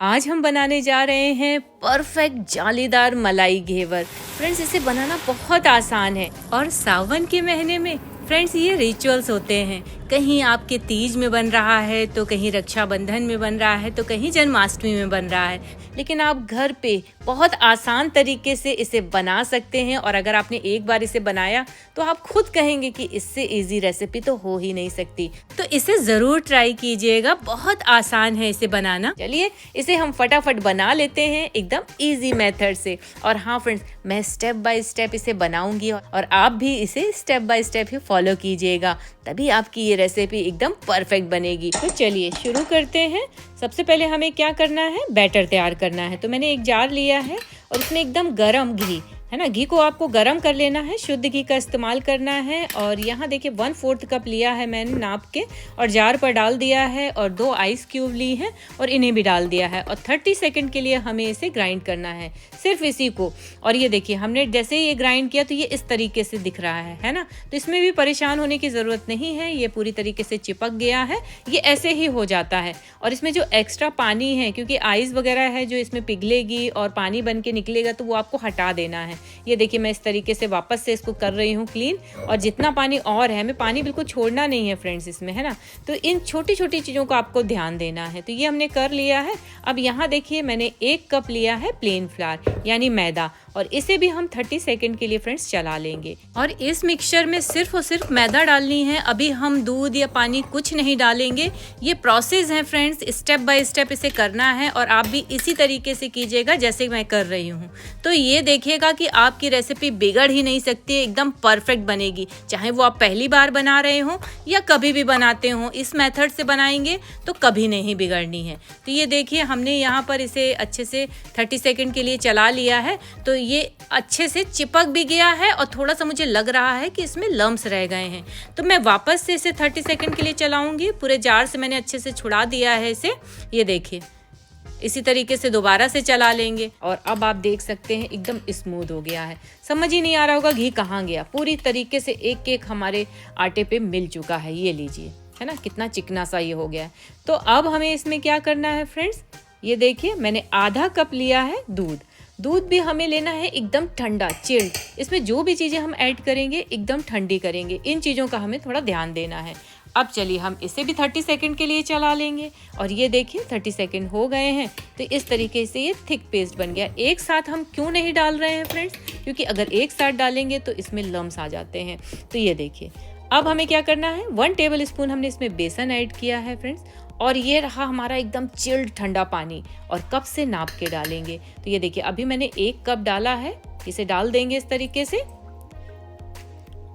आज हम बनाने जा रहे हैं परफेक्ट जालीदार मलाई घेवर। फ्रेंड्स, इसे बनाना बहुत आसान है और सावन के महीने में फ्रेंड्स ये रिचुअल्स होते हैं। कहीं आपके तीज में बन रहा है तो कहीं रक्षाबंधन में बन रहा है तो कहीं जन्माष्टमी में बन रहा है, लेकिन आप घर पे बहुत आसान तरीके से इसे बना सकते हैं। और अगर आपने एक बार इसे बनाया तो आप खुद कहेंगे कि इससे इजी रेसिपी तो हो ही नहीं सकती। तो इसे जरूर ट्राई कीजिएगा, बहुत आसान है इसे बनाना। चलिए इसे हम फटाफट बना लेते हैं एकदम इजी मेथड से। और हाँ फ्रेंड्स, मैं स्टेप बाय स्टेप इसे बनाऊंगी और आप भी इसे step by step he follow कीजिएगा, तभी आपकी ये रेसिपी एकदम परफेक्ट बनेगी। तो चलिए शुरू करते हैं। सबसे पहले हमें क्या करना है, बैटर तैयार करना है। तो मैंने एक जार लिया है और उसमें एकदम गरम घी है ना, घी को आपको गरम कर लेना है, शुद्ध घी का इस्तेमाल करना है। और यहाँ देखिए 1/4 कप लिया है मैंने नाप के और जार पर डाल दिया है और 2 आइस क्यूब ली है और इन्हें भी डाल दिया है। और 30 सेकंड के लिए हमें इसे ग्राइंड करना है, सिर्फ इसी को। और ये देखिए हमने जैसे ही ये ग्राइंड किया तो ये इस तरीके से दिख रहा है ना। तो इसमें भी परेशान होने की जरूरत नहीं है, ये पूरी तरीके से चिपक गया है, ये ऐसे ही हो जाता है। और इसमें जो एक्स्ट्रा पानी है, क्योंकि आइस वगैरह है जो इसमें पिघलेगी और पानी बन के निकलेगा, तो वो आपको हटा देना है। ये देखिए मैं इस तरीके से वापस से इसको कर रही हूँ क्लीन। और जितना पानी और है, हमें पानी बिल्कुल छोड़ना नहीं है फ्रेंड्स इसमें, है ना। तो इन छोटी छोटी चीज़ों को आपको ध्यान देना है। तो ये हमने कर लिया है। अब यहाँ देखिए मैंने 1 कप लिया है प्लेन फ्लावर यानी मैदा, और इसे भी हम 30 सेकंड के लिए फ्रेंड्स चला लेंगे। और इस मिक्सचर में सिर्फ और सिर्फ मैदा डालनी है, अभी हम दूध या पानी कुछ नहीं डालेंगे। ये प्रोसेस है फ्रेंड्स, स्टेप बाय स्टेप इसे करना है और आप भी इसी तरीके से कीजिएगा जैसे मैं कर रही हूँ। तो ये देखिएगा कि आपकी रेसिपी बिगड़ ही नहीं सकती है, एकदम परफेक्ट बनेगी। चाहे वो आप पहली बार बना रहे हो या कभी भी बनाते हो, इस मेथड से बनाएंगे तो कभी नहीं बिगड़नी है। तो ये देखिए हमने यहाँ पर इसे अच्छे से 30 सेकंड के लिए चला लिया है। तो ये अच्छे से चिपक भी गया है और थोड़ा सा मुझे लग रहा है कि इसमें लम्स रह गए हैं। तो मैं वापस से इसे 30 सेकंड के लिए चलाऊंगी। पूरे जार से मैंने अच्छे से छुड़ा दिया है इसे। ये देखिए इसी तरीके से दोबारा से चला लेंगे और अब आप देख सकते हैं एकदम स्मूथ हो गया है। समझ ही नहीं आ रहा होगा घी कहाँ गया, पूरी तरीके से एक एक हमारे आटे पे मिल चुका है। ये लीजिए, है ना, कितना चिकना सा ये हो गया है। तो अब हमें इसमें क्या करना है फ्रेंड्स, ये देखिए मैंने आधा कप लिया है दूध। दूध भी हमें लेना है एकदम ठंडा, चिल्ड। इसमें जो भी चीज़ें हम ऐड करेंगे एकदम ठंडी करेंगे, इन चीज़ों का हमें थोड़ा ध्यान देना है। अब चलिए हम इसे भी 30 सेकंड के लिए चला लेंगे। और ये देखिए 30 सेकंड हो गए हैं। तो इस तरीके से ये थिक पेस्ट बन गया। एक साथ हम क्यों नहीं डाल रहे हैं फ्रेंड्स, क्योंकि अगर एक साथ डालेंगे तो इसमें लम्स आ जाते हैं। तो ये देखिए अब हमें क्या करना है, 1 टेबल स्पून हमने इसमें बेसन ऐड किया है फ्रेंड्स। और ये रहा हमारा एकदम चिल्ड ठंडा पानी, और कप से नाप के डालेंगे। तो ये देखिए अभी मैंने 1 कप डाला है, इसे डाल देंगे इस तरीके से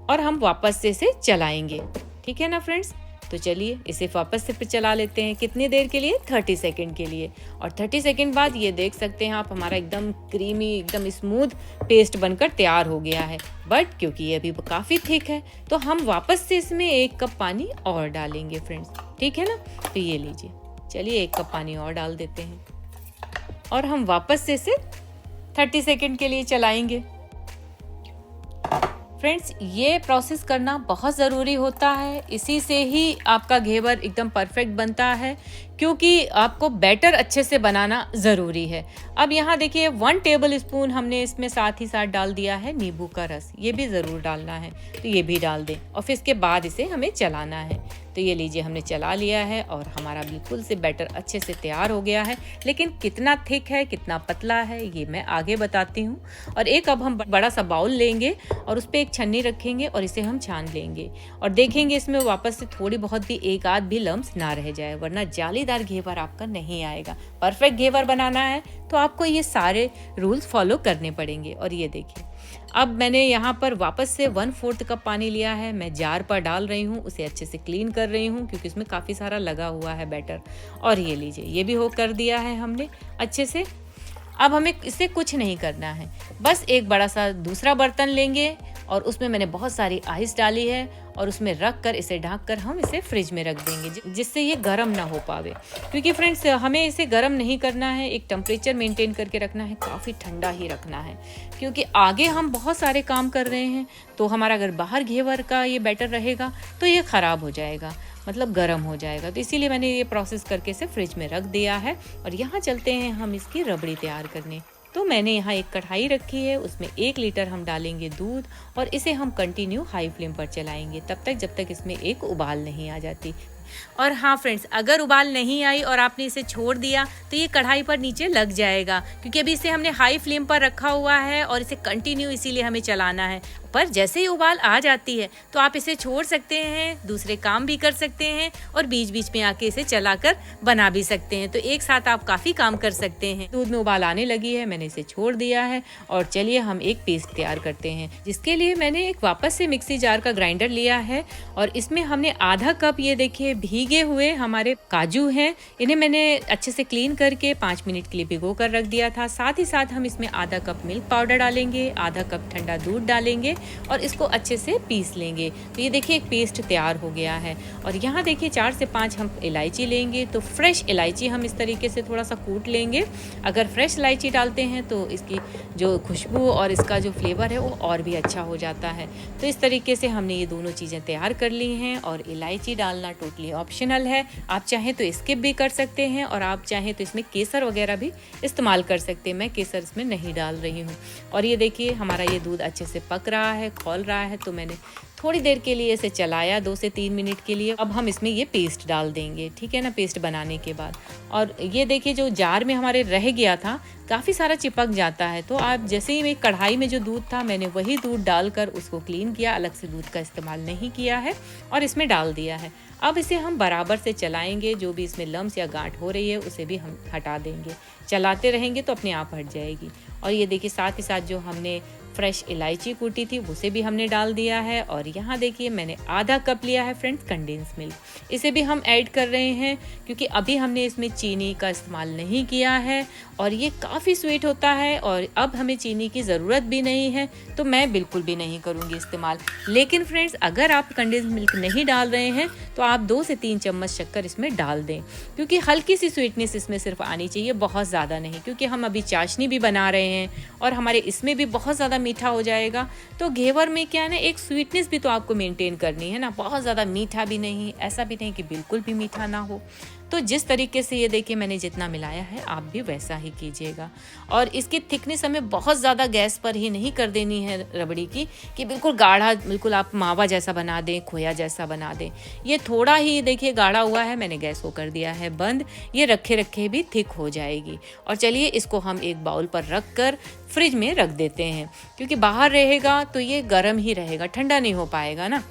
और हम वापस से इसे चलाएंगे। ठीक है ना फ्रेंड्स। तो चलिए इसे वापस से फिर चला लेते हैं। कितनी देर के लिए, 30 सेकंड के लिए। और 30 सेकंड बाद ये देख सकते हैं आप, हमारा एकदम क्रीमी एकदम स्मूथ पेस्ट बनकर तैयार हो गया है। बट क्योंकि ये अभी काफ़ी थिक है तो हम वापस से इसमें 1 कप पानी और डालेंगे फ्रेंड्स। ठीक है ना। तो ये लीजिए, चलिए 1 कप पानी और डाल देते हैं और हम वापस से इसे 30 सेकंड के लिए चलाएंगे। फ्रेंड्स, ये प्रोसेस करना बहुत ज़रूरी होता है, इसी से ही आपका घेवर एकदम परफेक्ट बनता है, क्योंकि आपको बैटर अच्छे से बनाना ज़रूरी है। अब यहाँ देखिए 1 टेबल स्पून हमने इसमें साथ ही साथ डाल दिया है नींबू का रस, ये भी ज़रूर डालना है। तो ये भी डाल दें और फिर इसके बाद इसे हमें चलाना है। तो ये लीजिए हमने चला लिया है और हमारा बिल्कुल से बैटर अच्छे से तैयार हो गया है। लेकिन कितना थिक है कितना पतला है ये मैं आगे बताती हूँ। और एक अब हम बड़ा सा बाउल लेंगे और उस पर एक छन्नी रखेंगे और इसे हम छान लेंगे और देखेंगे इसमें वापस से थोड़ी बहुत भी एक आध भी लम्स ना रह जाए, वरना जालीदार घेवर आपका नहीं आएगा। परफेक्ट घेवर बनाना है तो आपको ये सारे रूल्स फॉलो करने पड़ेंगे। और ये देखिए अब मैंने यहाँ पर वापस से 1/4 कप पानी लिया है, मैं जार पर डाल रही हूँ, उसे अच्छे से क्लीन कर रही हूँ क्योंकि इसमें काफ़ी सारा लगा हुआ है बैटर। और ये लीजिए ये भी हो कर दिया है हमने अच्छे से। अब हमें इसे कुछ नहीं करना है, बस एक बड़ा सा दूसरा बर्तन लेंगे और उसमें मैंने बहुत सारी आइस डाली है और उसमें रख कर इसे ढक कर हम इसे फ्रिज में रख देंगे, जिससे ये गर्म ना हो पावे। क्योंकि फ्रेंड्स हमें इसे गर्म नहीं करना है, एक टेम्परेचर मेंटेन करके रखना है, काफ़ी ठंडा ही रखना है। क्योंकि आगे हम बहुत सारे काम कर रहे हैं, तो हमारा अगर बाहर घेवर का ये बैटर रहेगा तो ये ख़राब हो जाएगा। मतलब गर्म हो जाएगा। तो इसीलिए मैंने ये प्रोसेस करके इसे फ्रिज में रख दिया है। और यहाँ चलते हैं हम इसकी रबड़ी तैयार करने। तो मैंने यहाँ एक कढ़ाई रखी है, उसमें 1 लीटर हम डालेंगे दूध और इसे हम कंटिन्यू हाई फ्लेम पर चलाएंगे तब तक जब तक इसमें एक उबाल नहीं आ जाती। और हाँ फ्रेंड्स, अगर उबाल नहीं आई और आपने इसे छोड़ दिया तो ये कढ़ाई पर नीचे लग जाएगा, क्योंकि अभी इसे हमने हाई फ्लेम पर रखा हुआ है और इसे कंटिन्यू इसीलिए हमें चलाना है। पर जैसे ही उबाल आ जाती है तो आप इसे छोड़ सकते हैं, दूसरे काम भी कर सकते हैं और बीच बीच में आके इसे चलाकर बना भी सकते हैं। तो एक साथ आप काफ़ी काम कर सकते हैं। दूध में उबाल आने लगी है, मैंने इसे छोड़ दिया है और चलिए हम एक पेस्ट तैयार करते हैं, जिसके लिए मैंने एक वापस से मिक्सी जार का ग्राइंडर लिया है और इसमें हमने आधा कप ये देखिए भीगे हुए हमारे काजू हैं, इन्हें मैंने अच्छे से क्लीन करके 5 मिनट के लिए भिगो कर रख दिया था। साथ ही साथ हम इसमें आधा कप मिल्क पाउडर डालेंगे, आधा कप ठंडा दूध डालेंगे और इसको अच्छे से पीस लेंगे। तो ये देखिए एक पेस्ट तैयार हो गया है। और यहाँ देखिए 4 से 5 हम इलायची लेंगे, तो फ्रेश इलायची हम इस तरीके से थोड़ा सा कूट लेंगे। अगर फ्रेश इलायची डालते हैं तो इसकी जो खुशबू और इसका जो फ्लेवर है वो और भी अच्छा हो जाता है। तो इस तरीके से हमने ये दोनों चीज़ें तैयार कर ली हैं और इलायची डालना टोटली ऑप्शनल है। आप चाहें तो स्किप भी कर सकते हैं और आप चाहें तो इसमें केसर वगैरह भी इस्तेमाल कर सकते हैं। मैं केसर इसमें नहीं डाल रही हूँ। और ये देखिए हमारा ये दूध अच्छे से पक रहा है, खौल रहा है। तो मैंने थोड़ी देर के लिए इसे चलाया, 2 से 3 मिनट के लिए। अब हम इसमें ये पेस्ट डाल देंगे, ठीक है ना, पेस्ट बनाने के बाद। और ये देखिए जो जार में हमारे रह गया था काफ़ी सारा चिपक जाता है, तो आप जैसे ही कढ़ाई में जो दूध था मैंने वही दूध डालकर उसको क्लीन किया, अलग से दूध का इस्तेमाल नहीं किया है और इसमें डाल दिया है। अब इसे हम बराबर से चलाएंगे, जो भी इसमें लम्स या गांठ हो रही है उसे भी हम हटा देंगे। चलाते रहेंगे तो अपने आप हट जाएगी। और ये देखिए साथ ही साथ जो हमने फ्रेश इलायची कूटी थी उसे भी हमने डाल दिया है। और यहाँ देखिए मैंने आधा कप लिया है फ्रेंड्स कंडेंस मिल्क, इसे भी हम ऐड कर रहे हैं क्योंकि अभी हमने इसमें चीनी का इस्तेमाल नहीं किया है और ये काफ़ी स्वीट होता है और अब हमें चीनी की ज़रूरत भी नहीं है, तो मैं बिल्कुल भी नहीं करूँगी इस्तेमाल। लेकिन फ्रेंड्स अगर आप कंडेंस मिल्क नहीं डाल रहे हैं तो आप 2 से 3 चम्मच शक्कर इसमें डाल दें, क्योंकि हल्की सी स्वीटनेस इसमें सिर्फ आनी चाहिए, बहुत ज़्यादा नहीं, क्योंकि हम अभी चाशनी भी बना रहे हैं और हमारे इसमें भी बहुत ज़्यादा मीठा हो जाएगा। तो घेवर में क्या है ना, एक स्वीटनेस भी तो आपको मेंटेन करनी है ना, बहुत ज़्यादा मीठा भी नहीं, ऐसा भी नहीं कि बिल्कुल भी मीठा ना हो। तो जिस तरीके से ये देखिए मैंने जितना मिलाया है आप भी वैसा ही कीजिएगा। और इसकी थिकनेस हमें बहुत ज़्यादा गैस पर ही नहीं कर देनी है रबड़ी की, कि बिल्कुल गाढ़ा, बिल्कुल आप मावा जैसा बना दें, खोया जैसा बना दें। ये थोड़ा ही देखिए गाढ़ा हुआ है, मैंने गैस को कर दिया है बंद, ये रखे रखे भी थिक हो जाएगी। और चलिए इसको हम एक बाउल पर रख कर फ्रिज में रख देते हैं, क्योंकि बाहर रहेगा तो ये गर्म ही रहेगा, ठंडा नहीं हो पाएगा ना।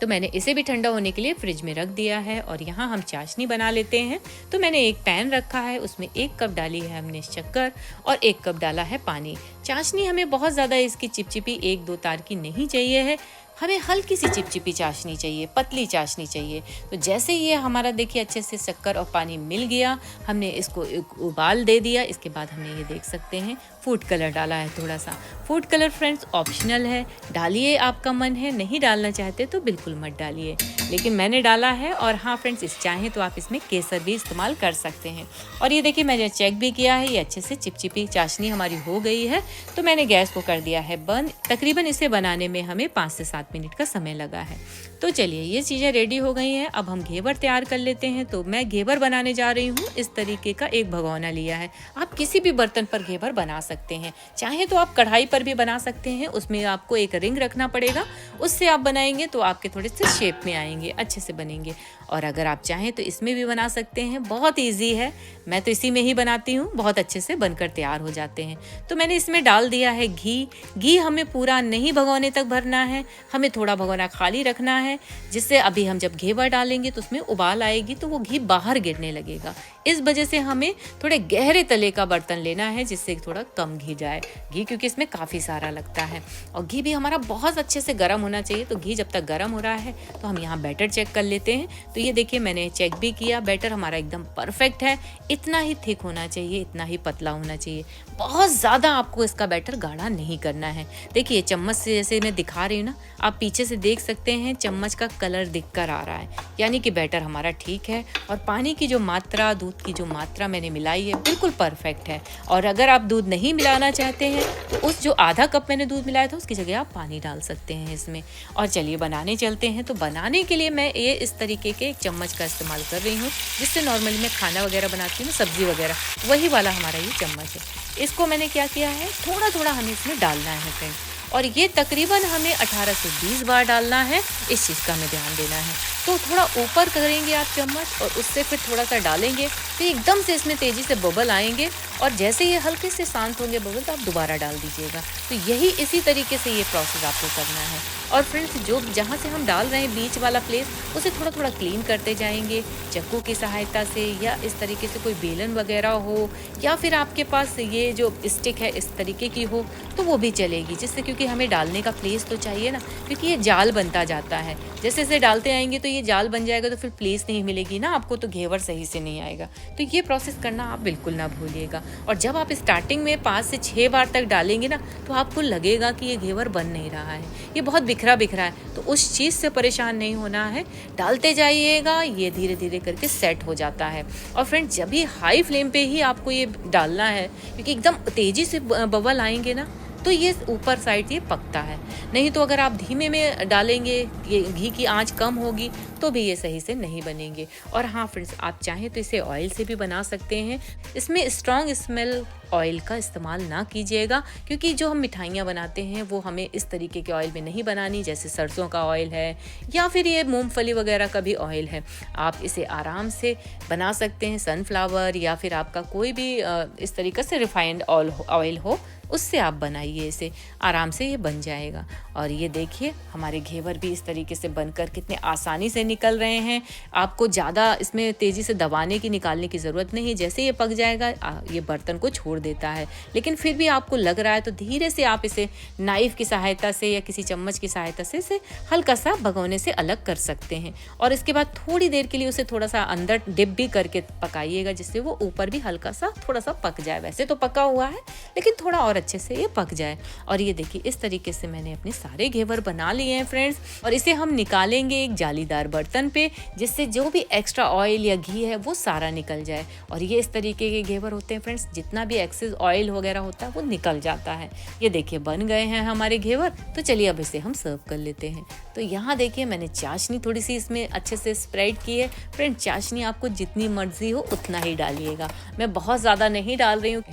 तो मैंने इसे भी ठंडा होने के लिए फ्रिज में रख दिया है। और यहाँ हम चाशनी बना लेते हैं। तो मैंने एक पैन रखा है, उसमें 1 कप डाली है हमने शक्कर और 1 कप डाला है पानी। चाशनी हमें बहुत ज़्यादा इसकी चिपचिपी 1-2 तार की नहीं चाहिए है, हमें हल्की सी चिपचिपी चाशनी चाहिए, पतली चाशनी चाहिए। तो जैसे ये हमारा देखिए अच्छे से शक्कर और पानी मिल गया, हमने इसको एक उबाल दे दिया। इसके बाद हमने ये देख सकते हैं फूड कलर डाला है थोड़ा सा। फूड कलर फ्रेंड्स ऑप्शनल है, डालिए आपका मन है, नहीं डालना चाहते तो बिल्कुल मत डालिए, लेकिन मैंने डाला है। और हाँ फ्रेंड्स, इस चाहें तो आप इसमें केसर भी इस्तेमाल कर सकते हैं। और ये देखिए मैंने चेक भी किया है, ये अच्छे से चिपचिपी चाशनी हमारी हो गई है। तो मैंने गैस को कर दिया है बंद। तकरीबन इसे बनाने में हमें 5 से 7 मिनट का समय लगा है। तो चलिए ये चीज़ें रेडी हो गई हैं, अब हम घेवर तैयार कर लेते हैं। तो मैं घेवर बनाने जा रही हूँ। इस तरीके का एक भगोना लिया है, आप किसी भी बर्तन पर घेवर बना सकते हैं, चाहे तो आप कढ़ाई पर भी बना सकते हैं। उसमें आपको एक रिंग रखना पड़ेगा, उससे आप बनाएंगे तो आपके थोड़े से शेप में आएंगे, अच्छे से बनेंगे। और अगर आप चाहें तो इसमें भी बना सकते हैं, बहुत ईजी है, मैं तो इसी में ही बनाती हूँ, बहुत अच्छे से बनकर तैयार हो जाते हैं। तो मैंने इसमें डाल दिया है घी हमें पूरा नहीं भगोने तक भरना है, हमें थोड़ा भगोना खाली रखना है, जिससे अभी हम जब घेवर डालेंगे तो उसमें उबाल आएगी तो वो घी बाहर गिरने लगेगा। इस वजह से हमें थोड़े गहरे तले का बर्तन लेना है, जिससे थोड़ा कम घी जाए, क्योंकि इसमें काफ़ी सारा लगता है। और घी भी हमारा बहुत अच्छे से गर्म होना चाहिए। तो घी जब तक गर्म हो रहा है तो हम यहाँ बैटर चेक कर लेते हैं। तो ये देखिए मैंने चेक भी किया, बैटर हमारा एकदम परफेक्ट है। इतना ही थिक होना चाहिए, इतना ही पतला होना चाहिए, बहुत ज़्यादा आपको इसका बैटर गाढ़ा नहीं करना है। देखिए चम्मच से जैसे मैं दिखा रही हूँ ना, आप पीछे से देख सकते हैं चम्मच का कलर दिख कर आ रहा है, यानी कि बैटर हमारा ठीक है। और पानी की जो मात्रा दूध की जो मात्रा मैंने मिलाई है बिल्कुल परफेक्ट है। और अगर आप दूध नहीं मिलाना चाहते हैं तो उस जो आधा कप मैंने दूध मिलाया था उसकी जगह आप पानी डाल सकते हैं इसमें। और चलिए बनाने चलते हैं। तो बनाने के लिए मैं ये इस तरीके के एक चम्मच का इस्तेमाल कर रही हूँ, जिससे नॉर्मली मैं खाना वगैरह बनाती हूँ, सब्जी वगैरह, वही वाला हमारा ये चम्मच है। इसको मैंने क्या किया है, थोड़ा थोड़ा हमें इसमें डालना है फ्रेंड, और ये तकरीबन हमें 18 से 20 बार डालना है। इस चीज़ का हमें ध्यान देना है। तो थोड़ा ऊपर करेंगे आप चम्मच और उससे फिर थोड़ा सा डालेंगे, फिर एकदम से इसमें तेज़ी से बबल आएंगे और जैसे ये हल्के से शांत होंगे बबल तो आप दोबारा डाल दीजिएगा। तो यही इसी तरीके से ये प्रोसेस आपको करना है। और फ्रेंड्स जो जहाँ से हम डाल रहे हैं बीच वाला प्लेस, उसे थोड़ा थोड़ा क्लीन करते जाएंगे चाकू की सहायता से, या इस तरीके से कोई बेलन वगैरह हो, या फिर आपके पास ये जो स्टिक है इस तरीके की हो तो वो भी चलेगी, जिससे क्योंकि हमें डालने का प्लेस तो चाहिए ना, क्योंकि ये जाल बनता जाता है। जैसे जैसे डालते आएंगे तो ये जाल बन जाएगा, तो फिर प्लेस नहीं मिलेगी ना आपको, तो घेवर सही से नहीं आएगा। तो ये प्रोसेस करना आप बिल्कुल ना भूलिएगा। और जब आप स्टार्टिंग में 5 से 6 बार तक डालेंगे ना, तो आपको लगेगा कि ये घेवर बन नहीं रहा है, ये बहुत बिखरा बिखरा है, तो उस चीज़ से परेशान नहीं होना है। डालते जाइएगा, ये धीरे धीरे करके सेट हो जाता है। और फ्रेंड्स जब भी हाई फ्लेम पे ही आपको ये डालना है, क्योंकि एकदम तेज़ी से बबल आएंगे ना तो ये ऊपर साइड ये पकता है। नहीं तो अगर आप धीमे में डालेंगे, ये घी की आंच कम होगी तो भी ये सही से नहीं बनेंगे। और हाँ फ्रेंड्स, आप चाहें तो इसे ऑयल से भी बना सकते हैं। इसमें स्ट्रॉन्ग स्मेल ऑयल का इस्तेमाल ना कीजिएगा, क्योंकि जो हम मिठाइयाँ बनाते हैं वो हमें इस तरीके के ऑयल में नहीं बनानी, जैसे सरसों का ऑयल है या फिर ये मूंगफली वगैरह का भी ऑयल है। आप इसे आराम से बना सकते हैं, सनफ्लावर या फिर आपका कोई भी इस तरीके से रिफाइंड ऑयल हो, उससे आप बनाइए इसे, आराम से ये बन जाएगा। और ये देखिए हमारे घेवर भी इस तरीके से बनकर कितने आसानी से निकल रहे हैं। आपको ज़्यादा इसमें तेज़ी से दबाने की निकालने की ज़रूरत नहीं है। जैसे ये पक जाएगा ये बर्तन को छोड़ देता है, लेकिन फिर भी आपको लग रहा है तो धीरे से आप इसे नाइफ़ की सहायता से या किसी चम्मच की सहायता से इसे हल्का सा भगोने से अलग कर सकते हैं। और इसके बाद थोड़ी देर के लिए उसे थोड़ा सा अंदर डिप भी करके पकाइएगा, जिससे वो ऊपर भी हल्का सा थोड़ा सा पक जाए। वैसे तो पका हुआ है लेकिन थोड़ा और अच्छे से ये पक जाए। और ये देखिए इस तरीके से मैंने अपने सारे घेवर बना लिए हैं फ्रेंड्स। और इसे हम निकालेंगे एक जालीदार बर्तन पे, जिससे जो भी एक्स्ट्रा ऑयल या घी है वो सारा निकल जाए। और ये इस तरीके के घेवर होते हैं फ्रेंड्स, जितना भी एक्सेस ऑयल वगैरह होता है वो निकल जाता है। ये देखिए बन गए हैं हमारे घेवर। तो चलिए अब इसे हम सर्व कर लेते हैं। तो यहाँ देखिए मैंने चाशनी थोड़ी सी इसमें अच्छे से स्प्रेड की है। फ्रेंड चाशनी आपको जितनी मर्जी हो उतना ही डालिएगा, मैं बहुत ज़्यादा नहीं डाल रही हूँ।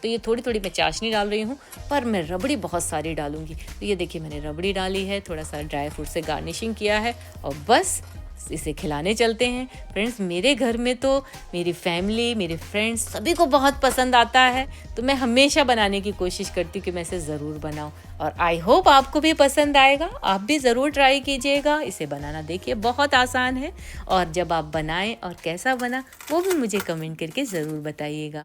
तो ये थोड़ी थोड़ी मैं चाशनी डाल रही हूँ, पर मैं रबड़ी बहुत सारी डालूंगी। तो ये देखिए मैंने रबड़ी डाली है, थोड़ा सा ड्राई फ्रूट से गार्निशिंग किया है, और बस इसे खिलाने चलते हैं। फ्रेंड्स मेरे घर में तो मेरी फैमिली, मेरे फ्रेंड्स सभी को बहुत पसंद आता है, तो मैं हमेशा बनाने की कोशिश करती हूँ कि मैं इसे ज़रूर बनाऊँ। और आई होप आपको भी पसंद आएगा, आप भी ज़रूर ट्राई कीजिएगा। इसे बनाना देखिए बहुत आसान है, और जब आप बनाएं और कैसा बना वो भी मुझे कमेंट करके ज़रूर बताइएगा।